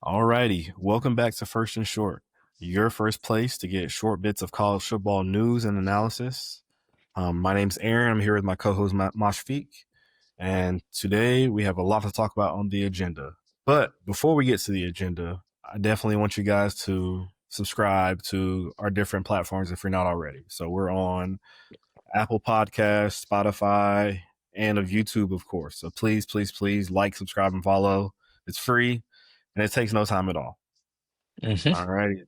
Alrighty, welcome back to First and Short, your first place to get short bits of college football news and analysis. My name's Aaron. I'm here with my co-host Mashfik, and today we have a lot to talk about on the agenda. But before we get to the agenda, I definitely want you guys to subscribe to our different platforms if you're not already. So we're on Apple Podcasts, Spotify, and of YouTube, of course. So please, please, please like, subscribe, and follow. It's free and it takes no time at all. Hmm. All right.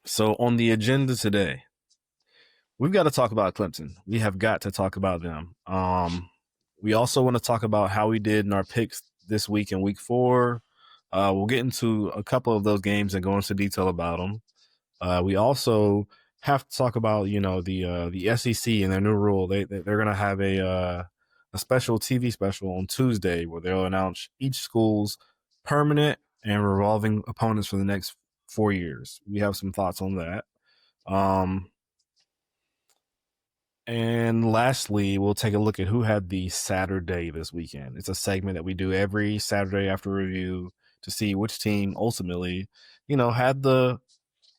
So on the agenda today, we've got to talk about Clemson. We have got to talk about them. We also want to talk about how we did in our picks this week in week 4. We'll get into a couple of those games and go into detail about them. We also have to talk about the SEC and their new rule. They're gonna have a special TV special on Tuesday where they'll announce each school's permanent and revolving opponents for the next 4 years. We have some thoughts on that. Um, and lastly, we'll take a look at who had the Saturday this weekend. It's a segment that we do every Saturday after review to see which team ultimately, had the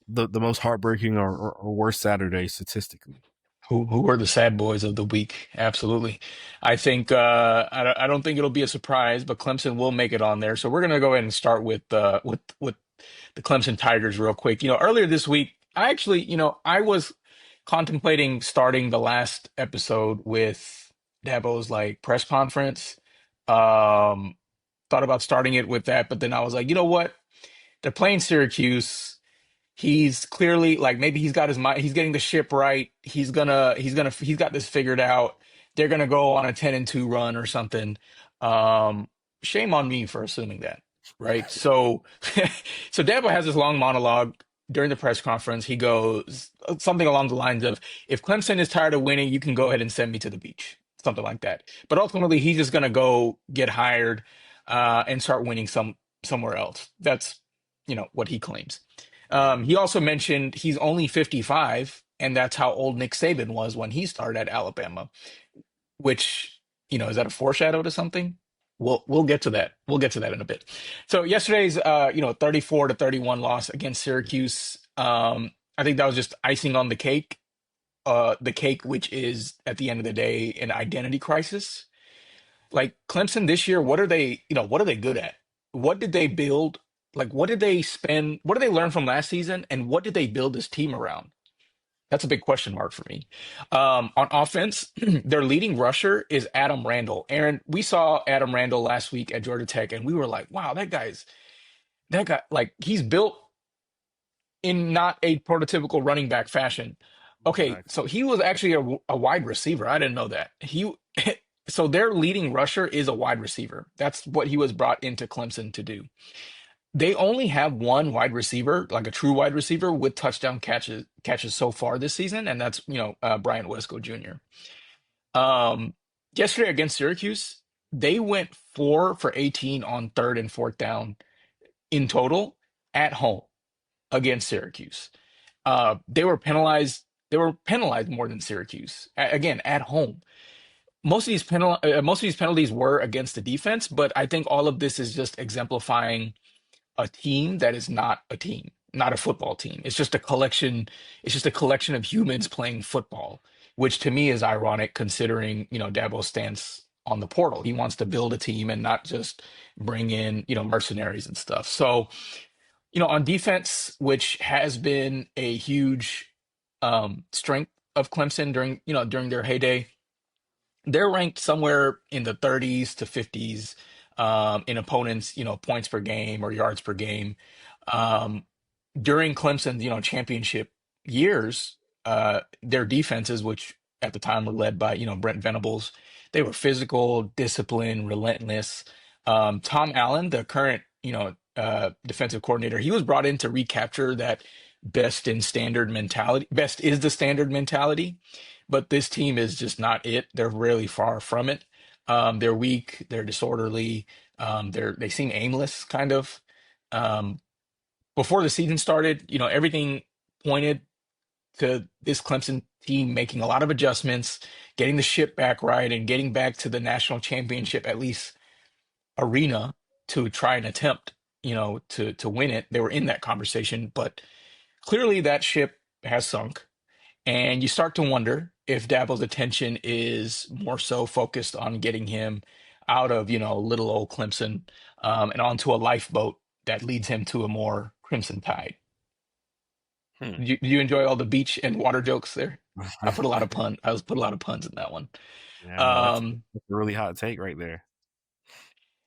most heartbreaking or worst Saturday statistically. Who are the sad boys of the week? Absolutely. I think I don't think it'll be a surprise, but Clemson will make it on there. So we're gonna go ahead and start with the Clemson Tigers real quick. Earlier this week, I was contemplating starting the last episode with Dabo's like press conference. Um, Thought about starting it with that, but then I was like, you know what? They're playing Syracuse. He's clearly like maybe he's got his mind, he's getting the ship right. He's got this figured out. They're gonna go on a 10-2 run or something. Um, Shame on me for assuming that, right? So so Dabo has this long monologue during the press conference. He goes something along the lines of, if Clemson is tired of winning, you can go ahead and send me to the beach. Something like that. But ultimately he's just gonna go get hired and start winning somewhere else. That's what he claims. He also mentioned he's only 55, and that's how old Nick Saban was when he started at Alabama, which, is that a foreshadow to something? We'll get to that. We'll get to that in a bit. So yesterday's 34-31 loss against Syracuse. I think that was just icing on the cake. The cake, which is at the end of the day an identity crisis. Like Clemson this year, what are they good at? What did they build? Like, what did they spend? What did they learn from last season? And what did they build this team around? That's a big question mark for me. On offense, their leading rusher is Adam Randall. Aaron, we saw Adam Randall last week at Georgia Tech, and we were like, wow, that guy, like, he's built in not a prototypical running back fashion. Okay, Exactly. so he was actually a wide receiver. I didn't know that. So their leading rusher is a wide receiver. That's what he was brought into Clemson to do. They only have one wide receiver, like a true wide receiver with touchdown catches so far this season, and that's Bryant Wesco Jr. Um, Yesterday against Syracuse, they went 4 for 18 on third and fourth down in total at home against Syracuse. They were penalized. They were penalized more than Syracuse again at home. Most of these penalties were against the defense, but I think all of this is just exemplifying a team that is not a team, not a football team. It's just a collection of humans playing football, which to me is ironic considering, Dabo's stance on the portal. He wants to build a team and not just bring in, mercenaries and stuff. So, on defense, which has been a huge strength of Clemson during their heyday, they're ranked somewhere in the 30s to 50s in opponents, points per game or yards per game. Um, During Clemson's, championship years, their defenses, which at the time were led by, Brent Venables, they were physical, disciplined, relentless. Tom Allen, the current, defensive coordinator, he was brought in to recapture that best in standard mentality. Best is the standard mentality, but this team is just not it. They're really far from it. They're weak, they're disorderly, they seem aimless, kind of. Um, Before the season started, everything pointed to this Clemson team making a lot of adjustments, getting the ship back right, and getting back to the national championship, at least arena, to try and attempt. to win it. They were in that conversation, but clearly that ship has sunk. And you start to wonder if Dabo's attention is more so focused on getting him out of, little old Clemson, and onto a lifeboat that leads him to a more Crimson Tide. Hmm. Do you enjoy all the beach and water jokes there? I was put a lot of puns in that one. Yeah, no, Um, that's a really hot take right there.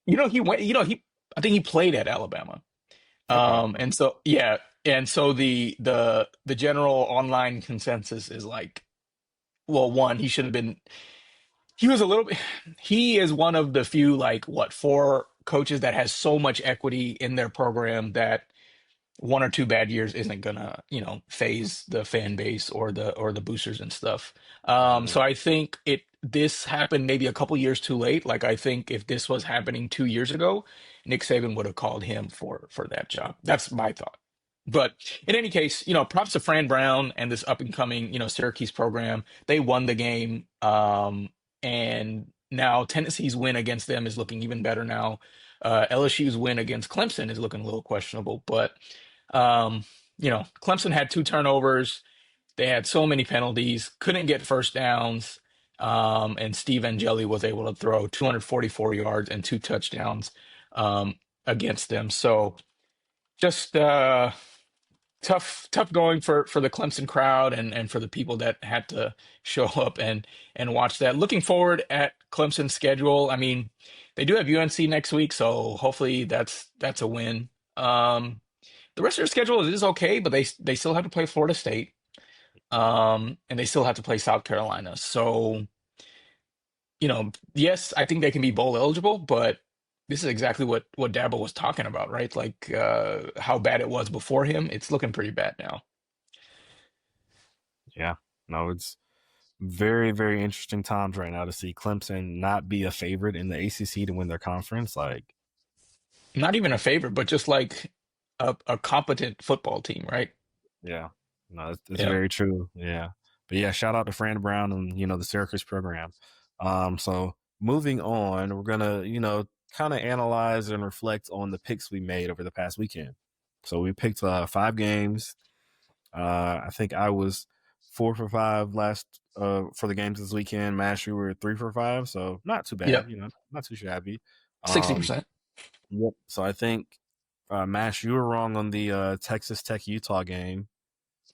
he went, I think he played at Alabama. Okay. And so yeah, and so the general online consensus is like, well, one, he should have been. He was a little bit. He is one of the few, like, what, four coaches that has so much equity in their program that one or two bad years isn't gonna, phase the fan base or the boosters and stuff. Mm, So I think this happened maybe a couple years too late. Like, I think if this was happening 2 years ago, Nick Saban would have called him for that job. That's my thought. But in any case, props to Fran Brown and this up and coming, Syracuse program. They won the game, and now Tennessee's win against them is looking even better now. LSU's win against Clemson is looking a little questionable, but Clemson had two turnovers. They had so many penalties, couldn't get first downs. And Steve Angeli was able to throw 244 yards and two touchdowns against them. So just tough going for the Clemson crowd and for the people that had to show up and watch that. Looking forward at Clemson's schedule. I mean, they do have UNC next week, so hopefully that's a win. The rest of their schedule is okay, but they still have to play Florida State, and they still have to play South Carolina. So, yes, I think they can be bowl eligible, but this is exactly what Dabo was talking about, right? Like, how bad it was before him. It's looking pretty bad now. yeah. No, it's very, very interesting times right now to see Clemson not be a favorite in the ACC to win their conference. Like, Not even a favorite, but just like a competent football team, right? yeah, no, it's Yeah. very true. Yeah, but yeah, shout out to Fran Brown and the Syracuse program. So moving on, we're gonna kind of analyze and reflect on the picks we made over the past weekend. So we picked 5 games. I think I was 4 for 5 last for the games this weekend. Mash, you were 3 for 5, so not too bad. Yep. Not too shabby. Um, 60%. yep. So I think Mash, you were wrong on the Texas Tech Utah game,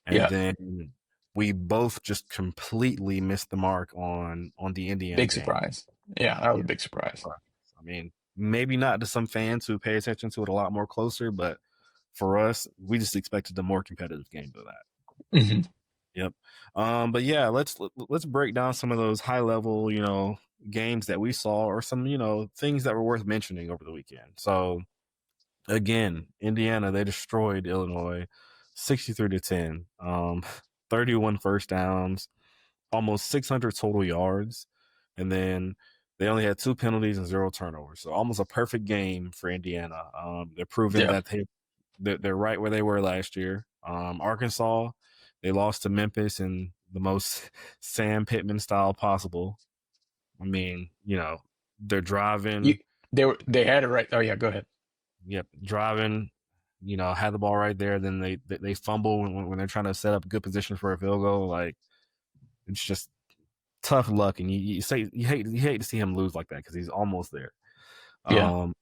and Yeah. then we both just completely missed the mark on the Indiana Big game. surprise. Yeah, that was Yeah. a big surprise. I mean, maybe not to some fans who pay attention to it a lot more closer, but for us, we just expected a more competitive game than that. Hmm. Yep. But yeah, let's break down some of those high level, games that we saw, or some, things that were worth mentioning over the weekend. So again, Indiana, they destroyed Illinois 63-10. 31 first downs, almost 600 total yards, and then they only had 2 penalties and 0 turnovers. So almost a perfect game for Indiana. They're proving Yeah. that they're right where they were last year. Arkansas, they lost to Memphis in the most Sam Pittman style possible. I mean, they're You driving. they had it right. Oh yeah, go ahead. Yep, driving. Had the ball right there. Then they fumble when they're trying to set up good position for a field goal. Like, it's just tough luck, and you hate to see him lose like that because he's almost there. Yeah. Um,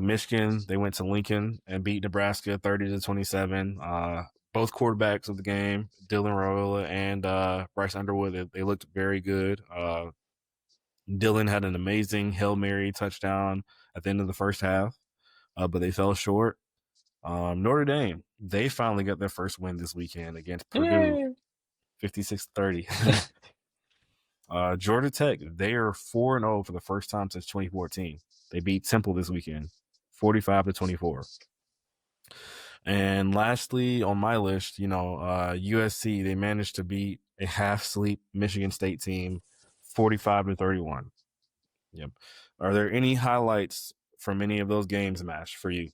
Michigan, they went to Lincoln and beat Nebraska 30-27. Both quarterbacks of the game, Dylan Raiola and Bryce Underwood, they looked very good. Dylan had an amazing Hail Mary touchdown at the end of the first half, but they fell short. Notre Dame, they finally got their first win this weekend against Purdue, Yay. 56-30. Georgia Tech, they are 4-0 for the first time since 2014. They beat Temple this weekend, 45-24. And lastly, on my list, USC, they managed to beat a half-sleep Michigan State team, 45-31. Yep. Are there any highlights from any of those games, Mash, for you?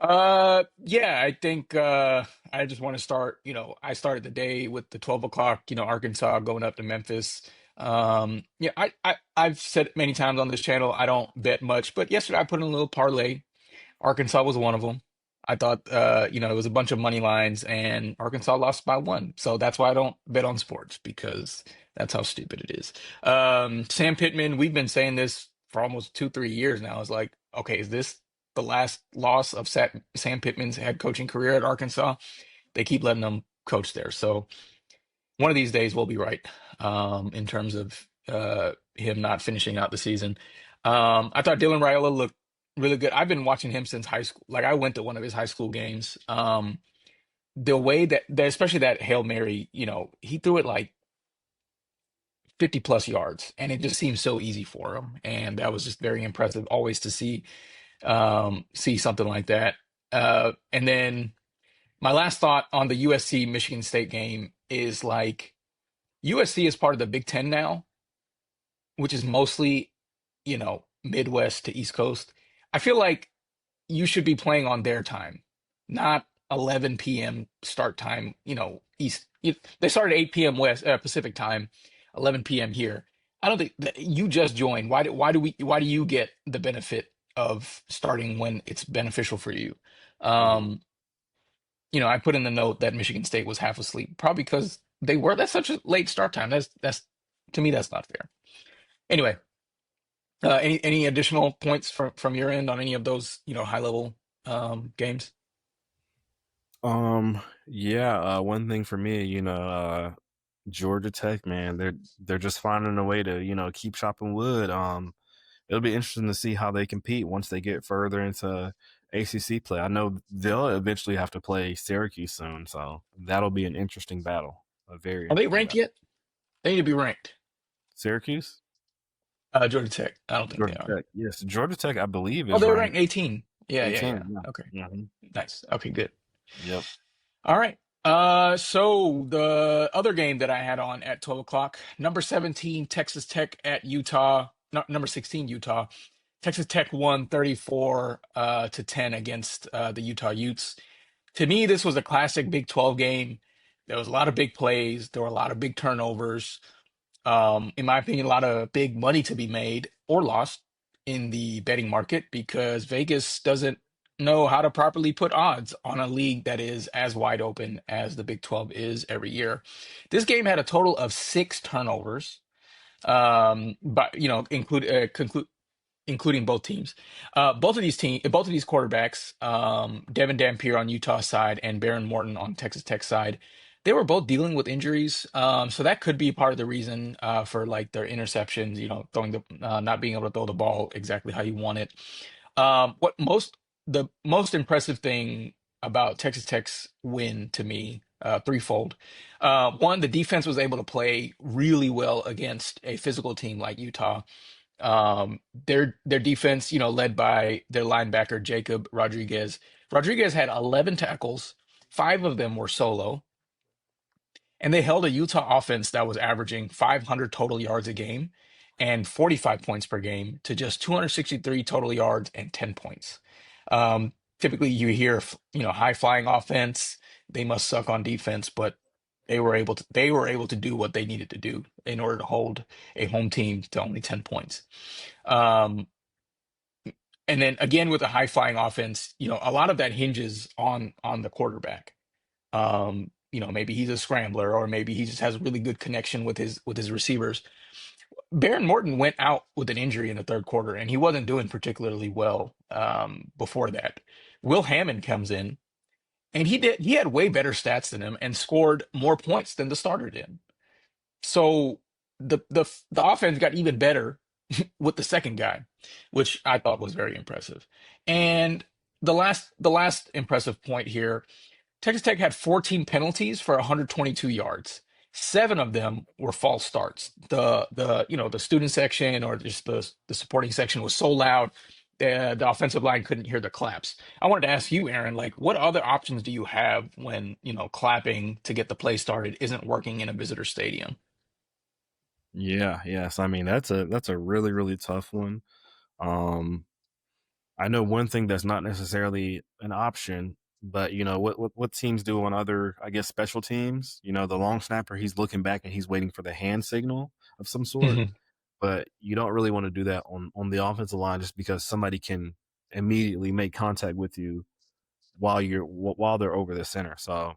Yeah, I think I just want to start, I started the day with the 12 o'clock, Arkansas going up to Memphis. Yeah, I've said it many times on this channel, I don't bet much, but yesterday I put in a little parlay. Arkansas was one of them. I thought, it was a bunch of money lines, and Arkansas lost by one. So that's why I don't bet on sports because that's how stupid it is. Sam Pittman, we've been saying this for almost 2, 3 years now. It's like, okay, is this the last loss of Sam Pittman's head coaching career at Arkansas? They keep letting him coach there. So one of these days we'll be right in terms of him not finishing out the season. I thought Dylan Raiola looked really good. I've been watching him since high school. Like I went to one of his high school games. The way that especially that Hail Mary, he threw it like 50 plus yards, and it just seemed so easy for him. And that was just very impressive always to see something like that. And then my last thought on the USC Michigan State game is like USC is part of the Big Ten now, which is mostly, Midwest to East Coast. I feel like you should be playing on their time, not 11 p.m. start time, East. They start at 8 p.m. West Pacific time, 11 p.m. here. I don't think that you just joined. Why do you get the benefit of starting when it's beneficial for you? Mhm. Um, I put in the note that Michigan State was half asleep, probably because that's such a late start time. That's to me that's not fair. Anyway, any additional points from your end on any of those, high level games? Yeah, one thing for me, Georgia Tech, man, they're just finding a way to, keep chopping wood. It'll be interesting to see how they compete once they get further into ACC play. I know they'll eventually have to play Syracuse soon, so that'll be an interesting battle, a very Are they interesting ranked battle. yet? They need to be ranked. Syracuse, Georgia Tech. I don't think they Georgia are. Tech, yes, Georgia Tech, I believe Oh, is they're ranked ranked 18. Yeah, yeah, 18. yeah. Okay, Yeah, nice. Okay, good. yep. All right. So the other game that I had on at 12 o'clock, number 17, Texas Tech at Utah. No, number 16, Utah. Texas Tech won 34 to 10 against the Utah Utes. To me, this was a classic Big 12 game. There was a lot of big plays. There were a lot of big turnovers. In my opinion, a lot of big money to be made or lost in the betting market because Vegas doesn't know how to properly put odds on a league that is as wide open as the Big 12 is every year. This game had a total of 6 turnovers, but including both teams. Both of these quarterbacks, Devin Dampier on Utah side and Baron Morton on Texas Tech side, they were both dealing with injuries. So that could be part of the reason for like their interceptions. Throwing not being able to throw the ball exactly how you want it. The most impressive thing about Texas Tech's win to me, threefold. One, the defense was able to play really well against a physical team like Utah. Their defense, led by their linebacker Jacob Rodriguez. Rodriguez had 11 tackles, 5 of them were solo, and they held a Utah offense that was averaging 500 total yards a game and 45 points per game to just 263 total yards and 10 points. Typically, you hear, high flying offense, they must suck on defense, but they were able to do what they needed to do in order to hold a home team to only 10 points. Um, and then again with a high flying offense, a lot of that hinges on the quarterback. Maybe he's a scrambler or maybe he just has a really good connection with his receivers. Baron Morton went out with an injury in the third quarter and he wasn't doing particularly well before that. Will Hammond comes in and he had way better stats than him and scored more points than the starter did. So the offense got even better with the second guy, which I thought was very impressive. And the last impressive point here, Texas Tech had 14 penalties for 122 yards. 7 of them were false starts. The student section or just the supporting section was so loud, the offensive line couldn't hear the claps. I wanted to ask you, Aaron, like what other options do you have when clapping to get the play started isn't working in a visitor stadium? Yeah, yes. I mean, that's a really really tough one. Um, I know one thing that's not necessarily an option, but what teams do on other, I guess, special teams. The long snapper, he's looking back and he's waiting for the hand signal of some sort. But you don't really want to do that on the offensive line just because somebody can. immediately make contact with you while they're over the center. So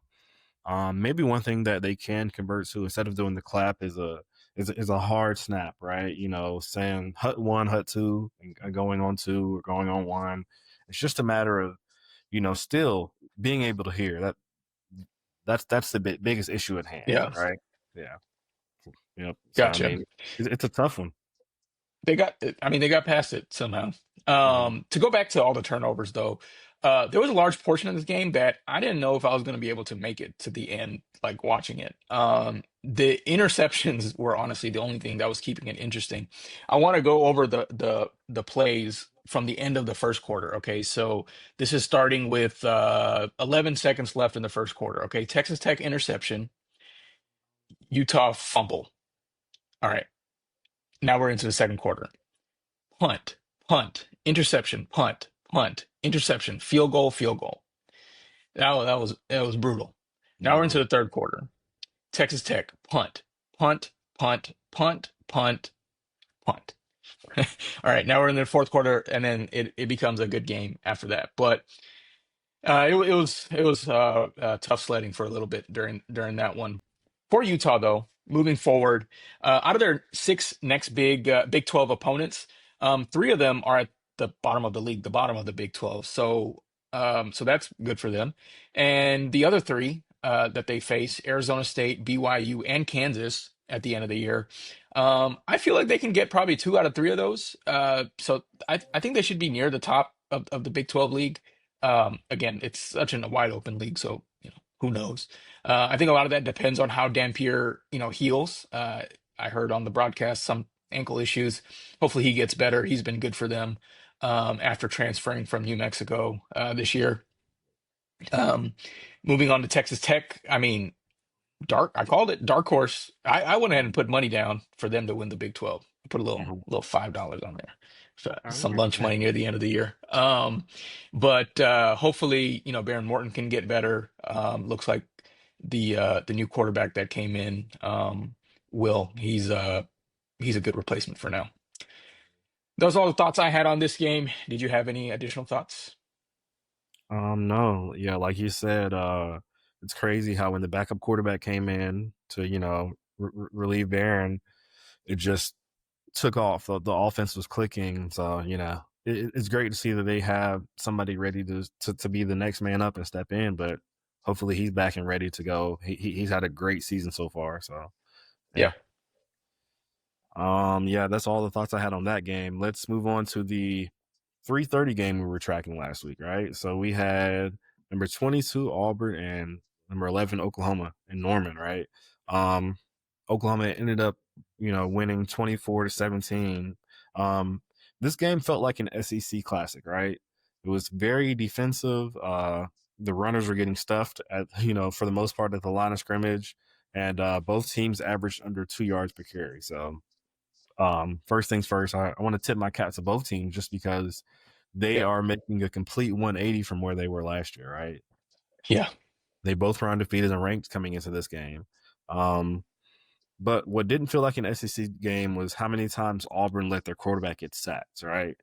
maybe one thing that they can convert to instead of doing the clap is a hard snap, right? Saying hut one, hut two, and going on two or going on one. It's just a matter of still being able to hear that. That's the biggest issue at hand, Yeah, right? Yeah. Yep. So I gotcha. mean, it's a tough one. They got past it somehow. Mm-hmm. To go back to all the turnovers, though, there was a large portion of this game that I didn't know if I was going to be able to make it to the end, like watching it. The interceptions were honestly the only thing that was keeping it interesting. I want to go over the plays from the end of the first quarter. Okay, so this is starting with 11 seconds left in the first quarter. Okay, Texas Tech interception, Utah fumble. All right, now we're into the second quarter. Punt, interception, punt, interception, field goal, field goal. That was brutal. Now we're into Mm-hmm. the third quarter. Texas Tech, punt, punt, punt, punt, punt, punt. All right, now we're in the fourth quarter, and then it becomes a good game after that. But it was tough sledding for a little bit during that one. For Utah, though, moving forward, out of their six next Big 12 opponents, three of them are at the bottom of the league, the bottom of the Big 12. So that's good for them. And the other three that they face, Arizona State, BYU, and Kansas at the end of the year, I feel like they can get probably two out of three of those. So I think they should be near the top of the Big 12 league. Again, it's such a wide open league, so who knows? I think a lot of that depends on how Dampier, heals. I heard on the broadcast some ankle issues. Hopefully he gets better. He's been good for them after transferring from New Mexico this year. Um, Moving on to Texas Tech. I mean, I called it dark horse. I went ahead and put money down for them to win the Big 12. I put a Mm-hmm. little $5 on there. So, All some right. lunch money near the end of the year. But hopefully, Baron Morton can get better. Looks like the new quarterback that came in, Will, he's a good replacement for now. Those are all the thoughts I had on this game. Did you have any additional thoughts? No, yeah, like you said, it's crazy how when the backup quarterback came in to, relieve Barron, it just took off. The offense was clicking. So, it's great to see that they have somebody ready to be the next man up and step in, but hopefully he's back and ready to go. He's had a great season so far. So, Yeah. yeah. Yeah, that's all the thoughts I had on that game. Let's move on to the 3:30 game we were tracking last week, right? So we had number 22 Auburn and number 11 Oklahoma and Norman, right? Um, Oklahoma ended up, winning 24-17. Um, this game felt like an SEC classic, right? It was very defensive. The runners were getting stuffed at, for the most part at the line of scrimmage, and both teams averaged under 2 yards per carry. So first things first, I want to tip my cap to both teams just because they Yeah. are making a complete 180 from where they were last year, right? Yeah. They both were undefeated and ranked coming into this game. Um, but what didn't feel like an SEC game was how many times Auburn let their quarterback get sacked, right?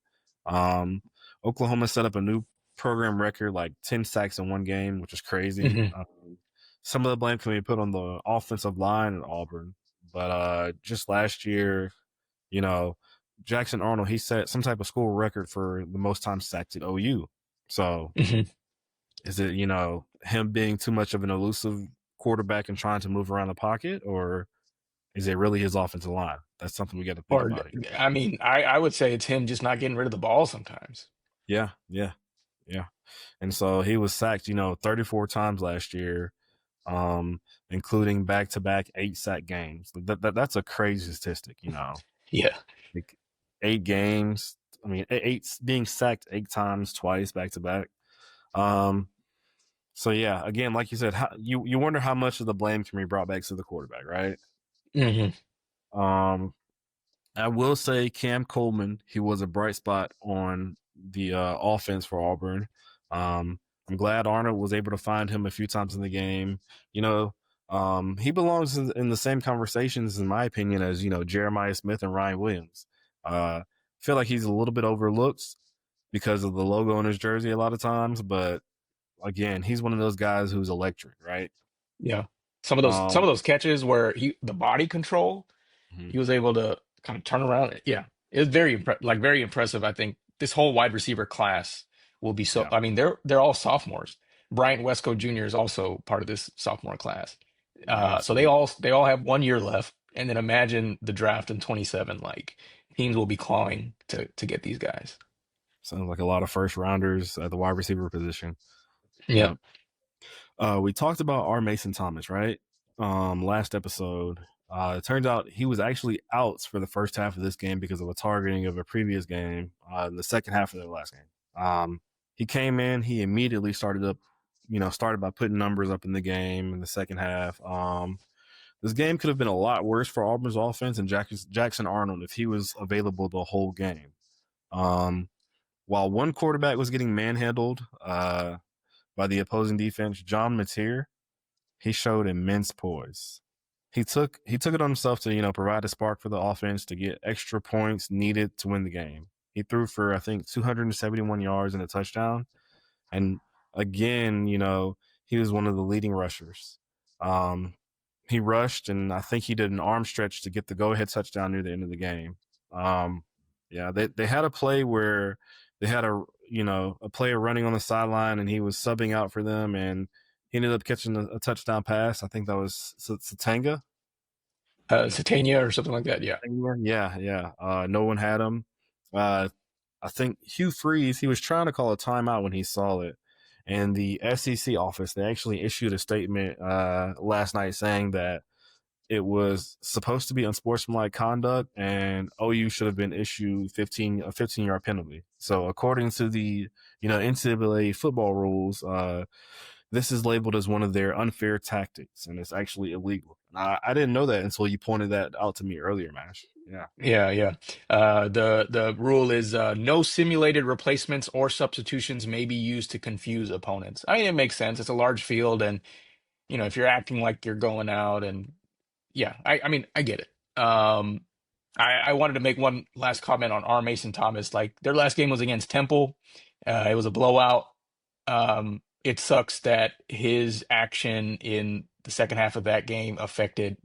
Um, Oklahoma set up a new program record, like 10 sacks in one game, which is crazy. Hmm. Some of the blame can be put on the offensive line at Auburn, but just last year, you know, Jackson Arnold, he set some type of school record for the most times sacked at OU. So Hmm. is it, him being too much of an elusive quarterback and trying to move around the pocket, or is it really his offensive line? That's something we got to think Or, about here. I mean, I would say it's him just not getting rid of the ball sometimes. Yeah, yeah, yeah. And so he was sacked, 34 times last year, including back to back 8 sack games. That's a crazy statistic, Yeah. like 8 games. I mean, eight being sacked 8 times twice back to back. Um, so yeah, again, like you said, you wonder how much of the blame can be brought back to the quarterback, right? Hmm. Um, I will say Cam Coleman, he was a bright spot on the offense for Auburn. I'm glad Arnold was able to find him a few times in the game. He belongs in the same conversations, in my opinion, as Jeremiah Smith and Ryan Williams. I feel like he's a little bit overlooked, because of the logo on his jersey a lot of times. But again, he's one of those guys who's electric, right? Yeah. Some of Um, those catches where the body control, mhm, he was able to kind of turn around. Yeah. It was very impressive. I think this whole wide receiver class will be so, yeah, I mean, they're all sophomores. Bryant Wesco Jr. is also part of this sophomore class. yeah. So So they all have 1 year left. And then imagine the draft in 27, like teams will be clawing to get these guys. sounds like a lot of first rounders at the wide receiver position. Yeah. Yeah. We talked about our Mason Thomas, right? Last episode. It turns out he was actually out for the first half of this game because of a targeting of a previous game in the second half of the last game. He came in, he immediately started by putting numbers up in the game in the second half. This game could have been a lot worse for Auburn's offense and Jackson Arnold if he was available the whole game. Um, while one quarterback was getting manhandled by the opposing defense, John Mateer, he showed immense poise. He took it on himself to provide a spark for the offense to get extra points needed to win the game. He threw for I think 271 yards and a touchdown, and again, he was one of the leading rushers. Um, he rushed, and I think he did an arm stretch to get the go-ahead touchdown near the end of the game. Um, yeah, they had a play where they had a player running on the sideline, and he was subbing out for them, and he ended up catching a touchdown pass. I think that was Satanga. Satania or something like that. Yeah. Yeah, yeah. No one had him. Uh, I think Hugh Freeze, he was trying to call a timeout when he saw it. And the SEC office, they actually issued a statement last night saying that it was supposed to be unsportsmanlike conduct and OU should have been issued a 15-yard penalty. So according to the NCAA football rules, this is labeled as one of their unfair tactics, and it's actually illegal. I didn't know that until you pointed that out to me earlier, Mash. Yeah. Yeah, yeah. The rule is no simulated replacements or substitutions may be used to confuse opponents. I mean, it makes sense. It's a large field, and if you're acting like you're going out, and yeah, I mean, I get it. I wanted to make one last comment on R. Mason Thomas. Like their last game was against Temple. It was a blowout. It sucks that his action in the second half of that game affected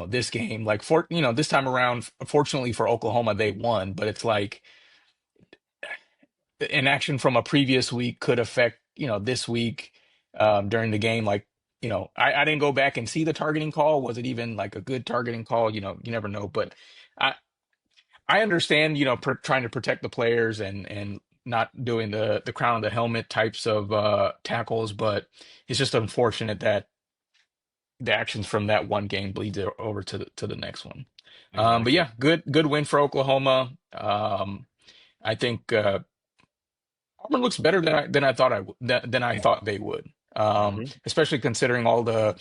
this game. Like this time around, fortunately for Oklahoma, they won, but it's like an action from a previous week could affect, this week during the game. Like, I didn't go back and see the targeting call. Was it even like a good targeting call? You never know. But I I understand, trying to protect the players and not doing the crown of the helmet types of tackles, but it's just unfortunate that the actions from that one game bleeds over to the next one. But Exactly. yeah, good win for Oklahoma. I think Auburn looks better than I thought I thought they would. Hmm. Especially considering all the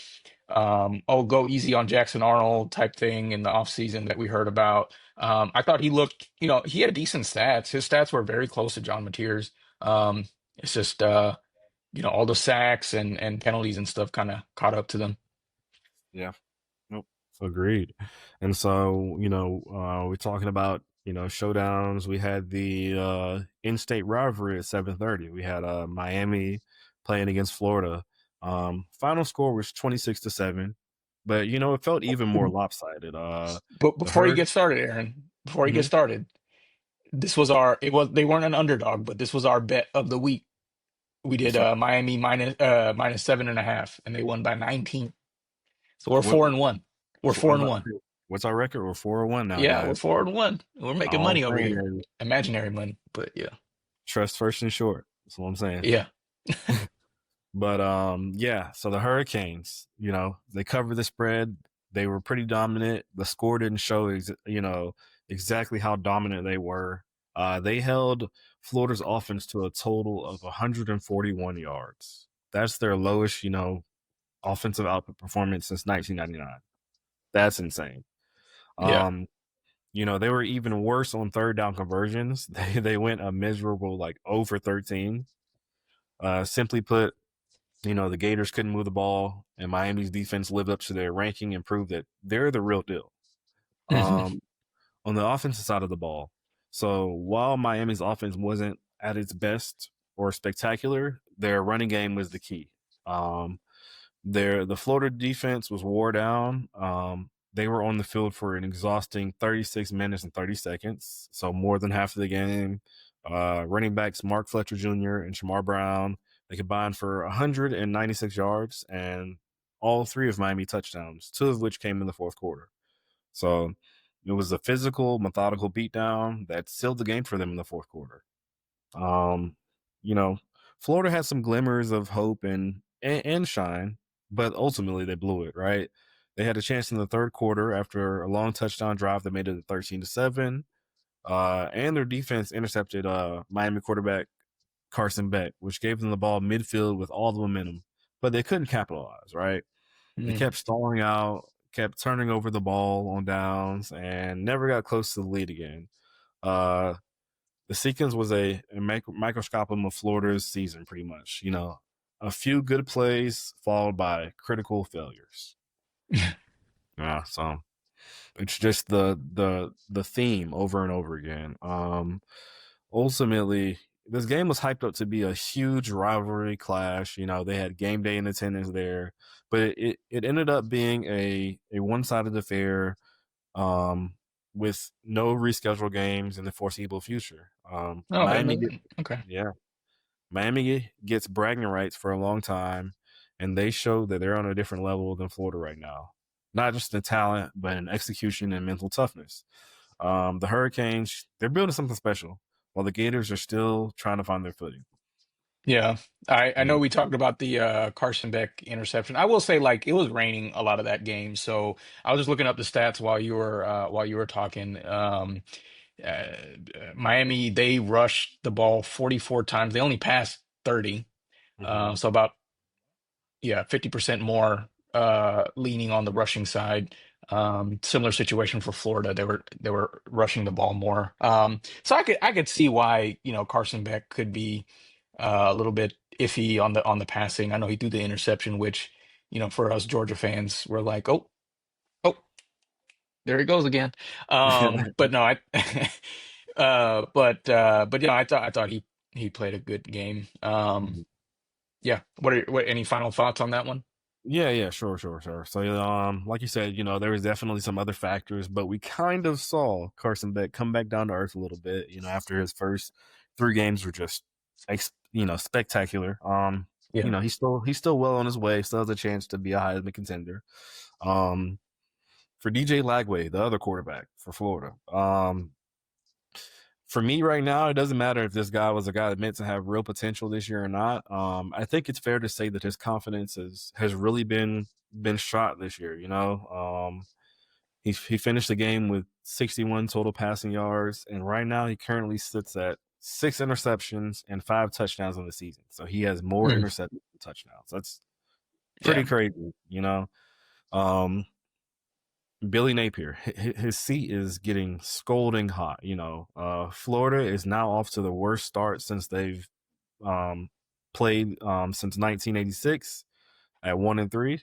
oh, go easy on Jackson Arnold type thing in the offseason that we heard about. I thought he looked, he had decent stats. His stats were very close to John Mateer's. It's just all the sacks and penalties and stuff kind of caught up to them. Yeah. Nope. Agreed. And so, we're talking about, showdowns. We had the in-state rivalry at 7:30. We had Miami playing against Florida. Final score was 26-7, but it felt even more lopsided. But The before you herd. get started, Aaron, before you get Mhm. started, they weren't an underdog, but this was our bet of the week. We did So Miami minus 7.5, and they won by 19. So we're what, 4-1. We're I four was and about one. to say, what's our record? We're 4-1 now, Yeah, we're guys. 4-1. We're making All money I'm over saying here. is Imaginary money, but yeah. trust first and short. That's what I'm saying. Yeah. But yeah, so the Hurricanes, they covered the spread. They were pretty dominant. The score didn't show exactly how dominant they were. They held Florida's offense to a total of 141 yards. That's their lowest, offensive output performance since 1999. That's insane. Yeah. Um, they were even worse on third down conversions. They went a miserable like over 13. Simply put, the Gators couldn't move the ball, and Miami's defense lived up to their ranking and proved that they're the real deal. Um, on the offensive side of the ball, so while Miami's offense wasn't at its best or spectacular, their running game was the key. Um, the Florida defense was wore down. They were on the field for an exhausting 36 minutes and 30 seconds, so more than half of the game. Running backs Mark Fletcher Jr. and Shamar Brown, they combined for 196 yards and all three of Miami touchdowns, two of which came in the fourth quarter. So it was a physical, methodical beatdown that sealed the game for them in the fourth quarter. Um, you know, Florida had some glimmers of hope and shine, but ultimately they blew it, right? They had a chance in the third quarter after a long touchdown drive that made it 13-7. And their defense intercepted Miami quarterback Carson Beck, which gave them the ball midfield with all the momentum, but they couldn't capitalize, right? They Mm. kept stalling out, kept turning over the ball on downs, and never got close to the lead again. Uh, the sequence was a microscopic of Florida's season, pretty much. A few good plays followed by critical failures. Yeah, so it's just the theme over and over again. Ultimately, this game was hyped up to be a huge rivalry clash. They had game day in attendance there, but it ended up being a one sided affair. Um, with no rescheduled games in the foreseeable future. Oh, I didn't know that. Okay. Yeah, Miami gets bragging rights for a long time, and they show that they're on a different level than Florida right now. Not just in talent, but in execution and mental toughness. The Hurricanes, they're building something special, while the Gators are still trying to find their footing. Yeah. I Yeah. know we talked about the Carson Beck interception. I will say like it was raining a lot of that game. So I was just looking up the stats while you were talking. Uh, Miami, they rushed the ball 44 times. They only passed 30. Mm-hmm. So about, yeah, 50% more leaning on the rushing side. Similar situation for Florida. They were rushing the ball more. So I could see why, Carson Beck could be a little bit iffy on the passing. I know he threw the interception, which, for us Georgia fans, we're like, oh, oh, there he goes again. But no, I but I thought he played a good game. Yeah. What any final thoughts on that one? Yeah, yeah, sure, sure, sure. So, like you said, there was definitely some other factors, but we kind of saw Carson Beck come back down to earth a little bit, after his first three games were just, spectacular. Yeah. He's still well on his way, still has a chance to be a Heisman contender. Um, for DJ Lagway, the other quarterback for Florida, for me right now, it doesn't matter if this guy was a guy that meant to have real potential this year or not. I think it's fair to say that his confidence has really been shot this year. He finished the game with 61 total passing yards, and right now he currently sits at 6 interceptions and 5 touchdowns in the season. So he has more Mm, interceptions than touchdowns. That's pretty yeah. crazy. Um, Billy Napier, his seat is getting scalding hot. Florida is now off to the worst start since they've um, played since 1986 at 1-3.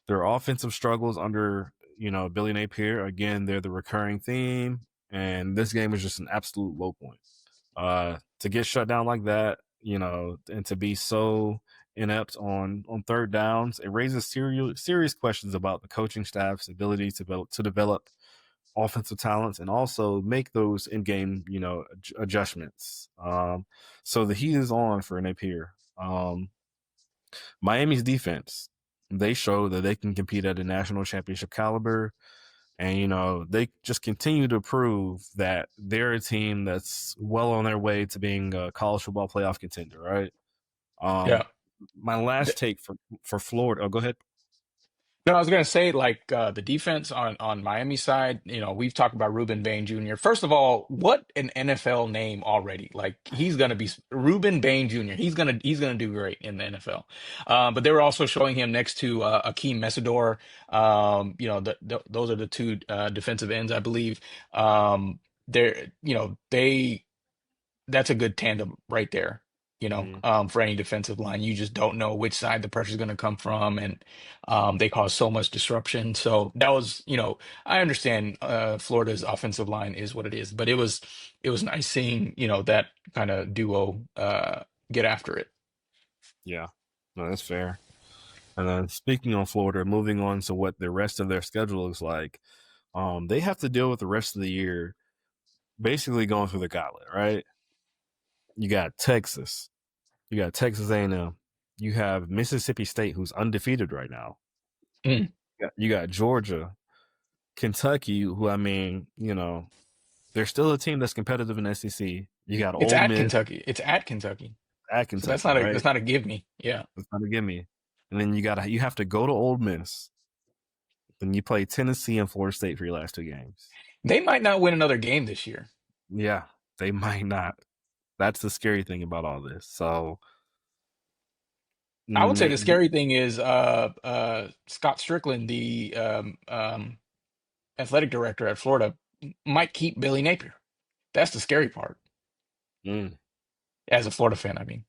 Their offensive struggles under Billy Napier, again, they're the recurring theme, and this game is just an absolute low point. To get shut down like that, and to be so inept on third downs, it raises serious questions about the coaching staff's ability to develop offensive talents and also make those in-game adjustments. So the heat is on for Napier. Miami's defense, they show that they can compete at a national championship caliber. And, they just continue to prove that they're a team that's well on their way to being a college football playoff contender, right? Yeah. Um, my last take for Florida. Oh, go ahead. No, I was gonna say like the defense on Miami side, we've talked about Ruben Bain Jr. First of all, what an NFL name already. Like he's gonna be Ruben Bain Jr. He's gonna do great in the NFL. But they were also showing him next to Akeem Mesidor. Those are the two defensive ends, I believe. They're, they That's a good tandem right there. Mm, for any defensive line. You just don't know which side the pressure is going to come from, and they cause so much disruption. So that was, I understand Florida's offensive line is what it is, but it was nice seeing, that kind of duo get after it. yeah, no, that's fair. And then speaking on Florida, moving on to what the rest of their schedule looks like, they have to deal with the rest of the year basically going through the gauntlet, right? You got Texas, you got Texas A&M, you have Mississippi State, who's undefeated right now. Mm. You got Georgia, Kentucky, who I mean, they're still a team that's competitive in SEC. You got It's Ole at Miss Kentucky. It's at Kentucky. at So that's Kentucky, not a right? that's not a give me. Yeah. That's not a gimme. And then you have to go to Ole Miss. Then you play Tennessee and Florida State for your last two games. They might not win another game this year. Yeah, they might not. That's the scary thing about all this. So, I would say the mm, scary thing is Scott Strickland, the athletic director at Florida, might keep Billy Napier. That's the scary part. mm, As a Florida fan, I mean.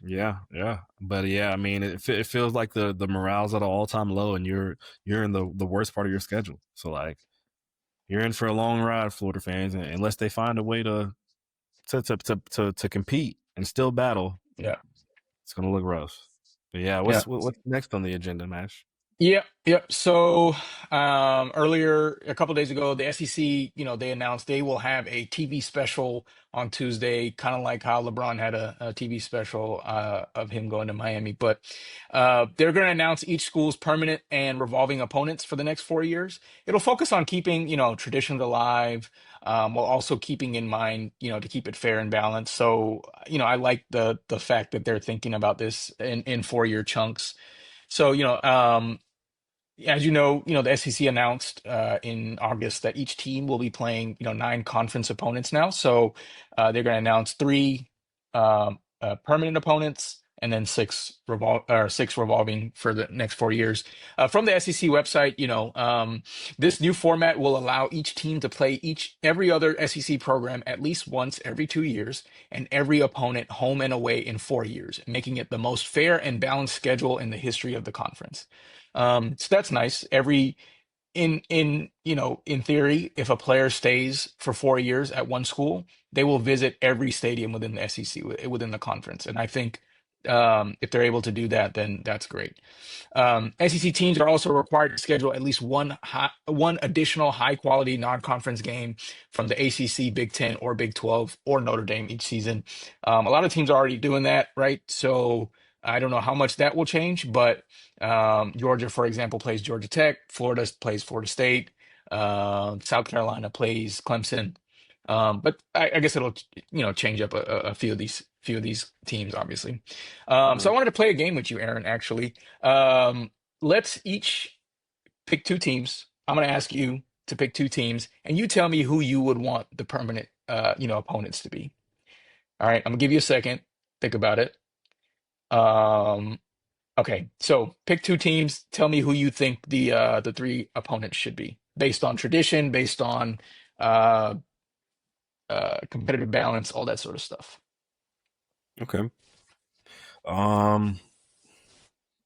yeah, yeah, but yeah, I mean, it feels like the morale's at an all time low, and you're in the worst part of your schedule. So like, you're in for a long ride, Florida fans, and unless they find a way to compete and still battle, Yeah. it's gonna look rough. But yeah, Yeah. what's next on the agenda, Mash? Yep, yep. So earlier, a couple days ago, the SEC, they announced they will have a TV special on Tuesday, kind of like how LeBron had a TV special of him going to Miami. But they're going to announce each school's permanent and revolving opponents for the next 4 years. It'll focus on keeping, traditions alive, while also keeping in mind, to keep it fair and balanced. So, I like the fact that they're thinking about this in 4 year chunks. So, as the SEC announced in August that each team will be playing, nine conference opponents now. So they're going to announce three permanent opponents and then six revolving for the next 4 years. From the SEC website, this new format will allow each team to play every other SEC program at least once every 2 years, and every opponent home and away in 4 years, making it the most fair and balanced schedule in the history of the conference. So that's nice. In theory, if a player stays for 4 years at one school, they will visit every stadium within the SEC, within the conference. And I think if they're able to do that, then that's great. SEC teams are also required to schedule at least one additional high quality non-conference game from the ACC, Big Ten, or Big 12 or Notre Dame each season. A lot of teams are already doing that, right? So I don't know how much that will change, but Georgia, for example, plays Georgia Tech. Florida plays Florida State. South Carolina plays Clemson. But I guess it'll change up a few of these teams, obviously. So I Mm, wanted to play a game with you, Aaron. Actually, let's each pick two teams. I'm going to ask you to pick two teams, and you tell me who you would want the permanent opponents to be. All right, I'm gonna give you a second. Think about it. Um, Okay, so pick two teams. Tell me who you think the three opponents should be, based on tradition, based on uh, competitive balance, all that sort of stuff. okay. Um,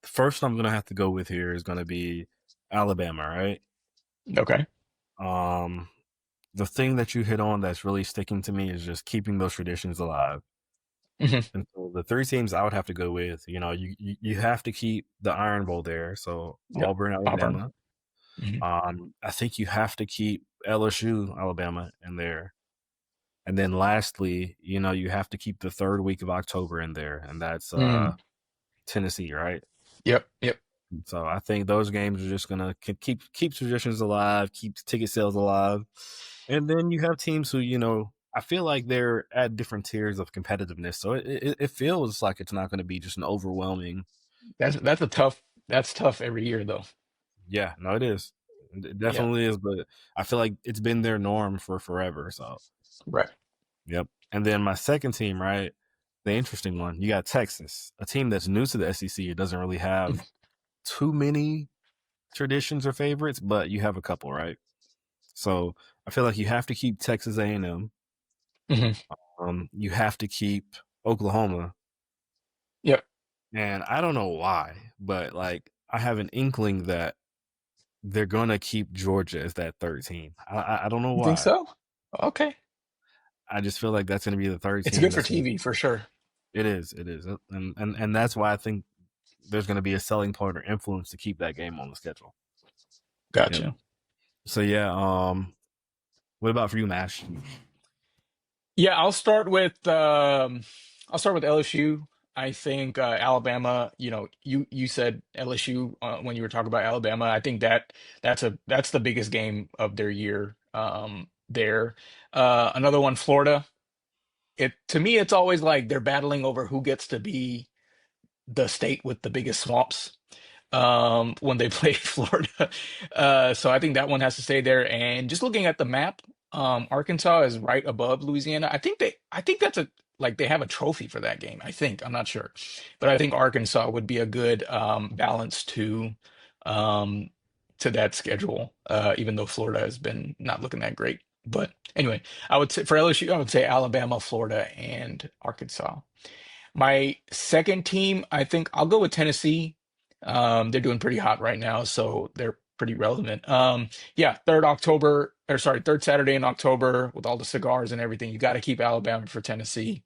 the first I'm gonna have to go with here is gonna be Alabama, right? Okay. Um, the thing that you hit on that's really sticking to me is just keeping those traditions alive. Hmm. And so the three teams I would have to go with, you have to keep the Iron Bowl there. So Yep. Auburn, Auburn. Alabama. Hmm. I think you have to keep LSU, Alabama in there. And then lastly, you have to keep the third week of October in there, and that's Mm. Tennessee, right? Yep. Yep. So I think those games are just gonna keep traditions alive, keep ticket sales alive, and then you have teams who I feel like they're at different tiers of competitiveness. So it feels like it's not going to be just an overwhelming. That's tough every year though. Yeah, no, it is. It Yeah. definitely is, but I feel like it's been their norm for forever. So Right. yep. And then my second team, right? The interesting one, you got Texas, a team that's new to the SEC. It doesn't really have too many traditions or favorites, but you have a couple, right? So I feel like you have to keep Texas A&M. Hmm. You have to keep Oklahoma, Yep. And I don't know why, but like I have an inkling that they're gonna keep Georgia as that third team. I don't know You think why. so? Okay. I just feel like that's gonna be the third It's team. good for That's gonna. TV for sure. It is, and that's why I think there's gonna be a selling point or influence to keep that game on the schedule. Yep. Gotcha. So yeah. What about for you, Mash? Yeah, I'll start with LSU. I think Alabama, you said LSU when you were talking about Alabama. I think that's the biggest game of their year there. Another one, Florida. It to me it's always like they're battling over who gets to be the state with the biggest swamps when they play Florida. So I think that one has to stay there. And just looking at the map, Arkansas is right above Louisiana. I think that's a like they have a trophy for that game. I think I'm not sure, but I think Arkansas would be a good balance um, to that schedule. Even though Florida has been not looking that great. But anyway, I would say for LSU, I would say Alabama, Florida, and Arkansas. My second team, I think I'll go with Tennessee. They're doing pretty hot right now, so they're pretty relevant. Yeah, third Saturday in October with all the cigars and everything. You got to keep Alabama for Tennessee.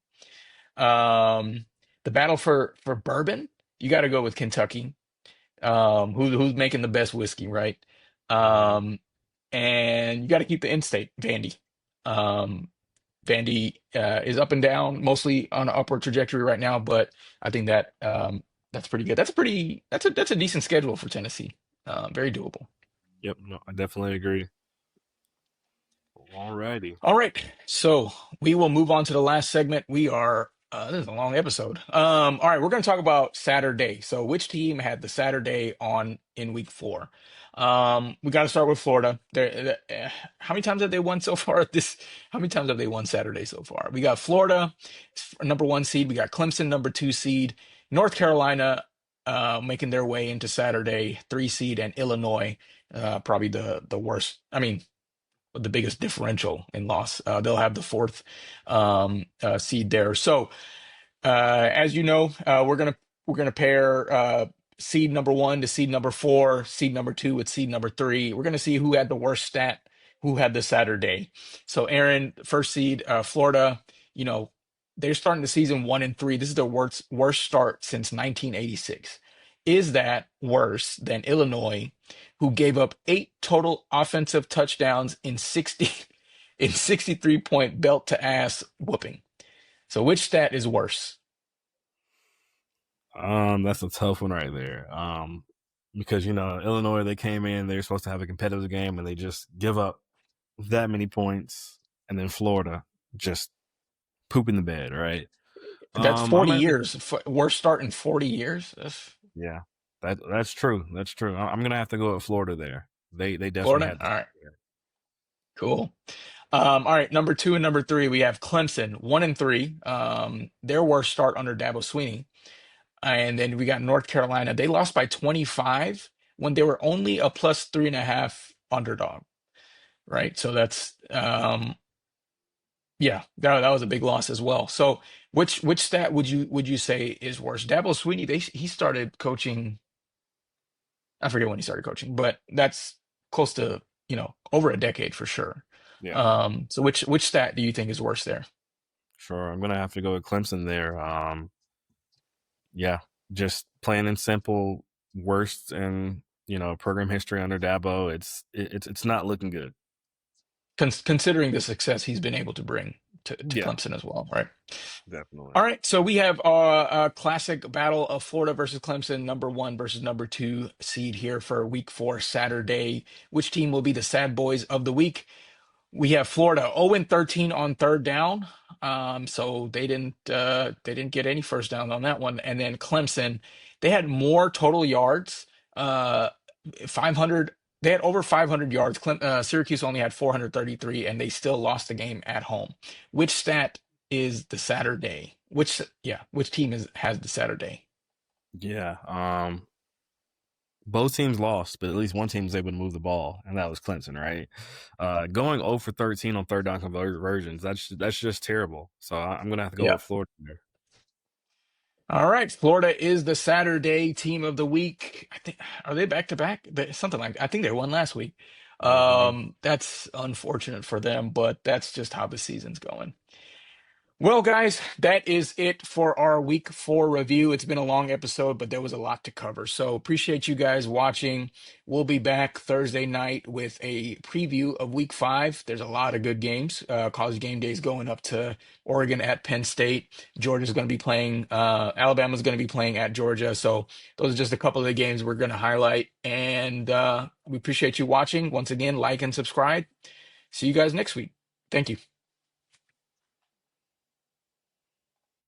Um, the battle for bourbon, you got to go with Kentucky. Who's making the best whiskey, right? Mhm. Um, and you got to keep the in-state, Vandy. Um, Vandy is up and down, mostly on an upward trajectory right now, but I think that's pretty good. That's a decent schedule for Tennessee. Very doable. Yep. No, I definitely agree. Alrighty. All right, so we will move on to the last segment. We are this is a long episode. All right, we're going to talk about Saturday. So, which team had the Saturday on in Week 4? We got to start with Florida. How many times have they won so far? How many times have they won Saturday so far? We got Florida, number 1 seed. We got Clemson, number 2 seed. North Carolina, making their way into Saturday, 3 seed, and Illinois, probably the worst. I mean the biggest differential in loss. They'll have the fourth seed there. So as you know, we're gonna pair seed number 1 to seed number 4, seed number 2 with seed number 3. We're gonna see who had the worst stat, who had the Saturday. So Aaron, first seed, Florida. You know they're starting the season 1-3. This is their worst start since 1986. Is that worse than Illinois, who gave up 8 total offensive touchdowns in 60 in 63-point belt to ass whooping? So which stat is worse? That's a tough one right there. Because Illinois, they came in, they were supposed to have a competitive game, and they just give up that many points, and then Florida just poop in the bed, right? That's I'm 40 gonna have to, years. Worst start in 40 years. yeah, that's true. That's true. I'm gonna have to go with Florida there. They definitely Florida. had All this. right, cool. All right, number 2 and number 3, we have Clemson, 1-3. Their worst start under Dabo Sweeney. And then we got North Carolina. They lost by 25 when they were only a plus 3.5 underdog, right? So that's yeah, that was a big loss as well. So which stat would you say is worse? Dabo Sweeney, he started coaching, I forget when he started coaching, but that's close to, over a decade for sure. Yeah, So which stat do you think is worse there? sure. I'm gonna have to go with Clemson there. Yeah, just plain and simple, worst in program history under Dabo. It's not looking good. Considering the success he's been able to bring to Yeah, Clemson as well, right? definitely. All right, so we have a classic battle of Florida versus Clemson, number 1 versus number 2 seed here for Week 4 Saturday. Which team will be the sad boys of the week? We have Florida 0-13 on third down. So they didn't get any first down on that one. And then Clemson, they had more total yards, 500. They had over 500 yards. Syracuse only had 433, and they still lost the game at home. Which stat is the Saturday? Which team has the Saturday? Yeah. Both teams lost, but at least one team was able to move the ball, and that was Clemson, right? Going 0 for 13 on third down conversions, that's just terrible. So I'm gonna have to go Yeah. with Florida there. All right, Florida is the Saturday team of the week. I think are they back to back? Something like I think they won last week. Mm-hmm. That's unfortunate for them, but that's just how the season's going. Well, guys, that is it for our week four review. It's been a long episode, but there was a lot to cover. So appreciate you guys watching. We'll be back Thursday night with a preview of week five. There's a lot of good games. College game days going up to Oregon at Penn State. Georgia's going to be playing, Alabama's going to be playing at Georgia. So those are just a couple of the games we're going to highlight. And we appreciate you watching. Once again, like and subscribe. See you guys next week. Thank you.